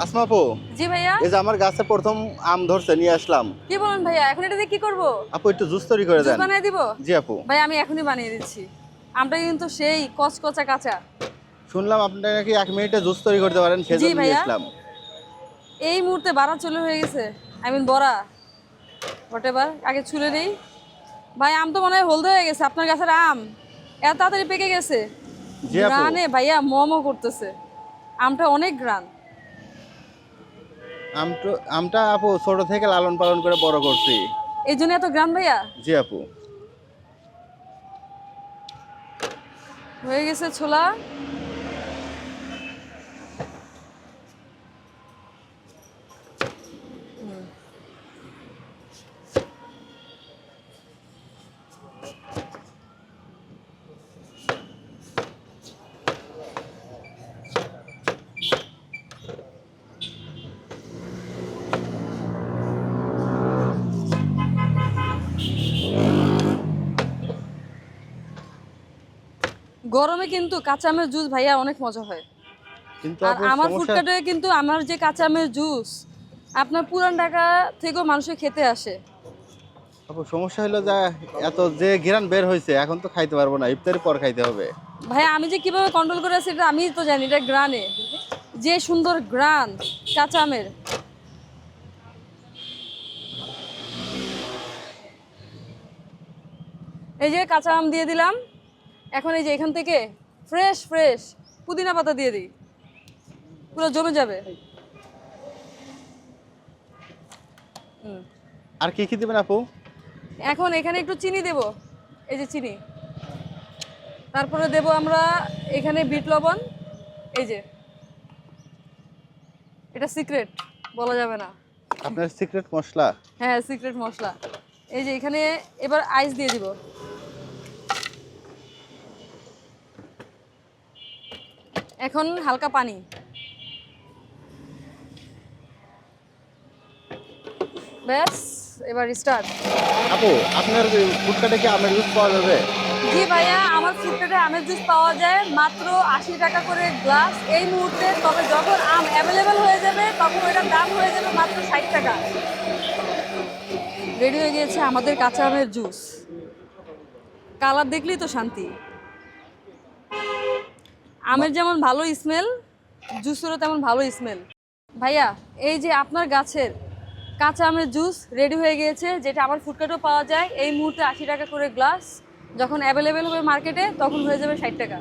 আসমা আপু, জি ভাইয়া। এই যে আমার গাছে প্রথম আম ধরছে, নিয়ে আসলাম। কি বলেন ভাইয়া, এখন এটা দিয়ে কি করব? আপু একটু জুস তৈরি করে জুস দেন। বানিয়ে দিব? জি আপু। ভাই আমি এখনই বানিয়ে দিচ্ছি। আমটা কিন্তু সেই কচকচা কাঁচা। শুনলাম আপনি নাকি 1 মিনিটে জুস তৈরি করতে পারেন, জি সেজন্য নিয়ে ভাইয়া, আসলাম। এই মুহূর্তে বাড়া চলে হয়ে গেছে। আই মিন বড়া, হোয়াটএভার। আগে ছুলে নেই। ভাই আম তো মনে হয় হলদে হয়ে গেছে, আপনার গাছের আম এত তাড়াতাড়ি পেকে গেছে। জি আপু। গ্রানে ভাইয়া মমো করতেছে, আমটা অনেক গ্রান। আমটা আপু ছোট থেকে লালন পালন করে বড় করছি। এই জন্য এত গ্রান ভাইয়া। জি আপু। হয়ে গেছে ছোলা। গরমে কিন্তু কাঁচা আমের জুস ভাইয়া অনেক মজা হয়। কিন্তু আর আপু আমার সমস্যা, ফুডকার্টে কিন্তু আমার যে কাঁচা আমের জুস আপনার পুরান ঢাকা থেকেও মানুষের খেতে আসে। হলো যে এত যে ঘিরান বের হয়েছে, এখন তো খাইতে পারবো না, ইফতারের পর খাইতে হবে। ভাইয়া আমি যে কিভাবে কন্ট্রোল করে আছি এটা আমি তো জানি। এটা গ্রানে যে সুন্দর গ্রান কাঁচা আমের। এই যে কাঁচা আম দিয়ে দিলাম। এখন এই যে এখান থেকে ফ্রেশ ফ্রেশ পুদিনা পাতা দিয়ে দিই, পুরো জমে যাবে। আর কি কি দিবেন আপু? এখন এখানে একটু চিনি দেব, এই যে চিনি। তারপরে দেব আমরা এখানে বিট লবণ। এই যে এটা সিক্রেট, বলা যাবে না। আপনার সিক্রেট মশলা? হ্যাঁ সিক্রেট মশলা। এই যে এখানে এবার আইস দিয়ে দিব। এখন হালকা পানি। ব্যাস, এবার স্টার্ট। আপু আপনার ফুডকার্টে কি আমের জুস পাওয়া যাবে? জি ভাইয়া, আমার ফুডকার্টে আমের জুস পাওয়া যায় মাত্র 80 টাকা করে গ্লাস এই মুহূর্তে। তবে যখন আম অ্যাভেলেবেল হয়ে যাবে তখন ওইটার দাম হয়ে যাবে মাত্র 60 টাকা। রেডি হয়ে গিয়েছে আমাদের কাঁচা আমের জুস। কালার দেখলেই তো শান্তি। আমের যেমন ভালো স্মেল, জুসেরও তেমন ভালো স্মেল। ভাইয়া এই যে আপনার গাছের কাঁচা আমের জুস রেডি হয়ে গিয়েছে, যেটা আমার ফুডকার্টেও পাওয়া যায় এই মুহূর্তে 80 টাকা করে গ্লাস। যখন অ্যাভেলেবেল হবে মার্কেটে তখন হয়ে যাবে 60 টাকা।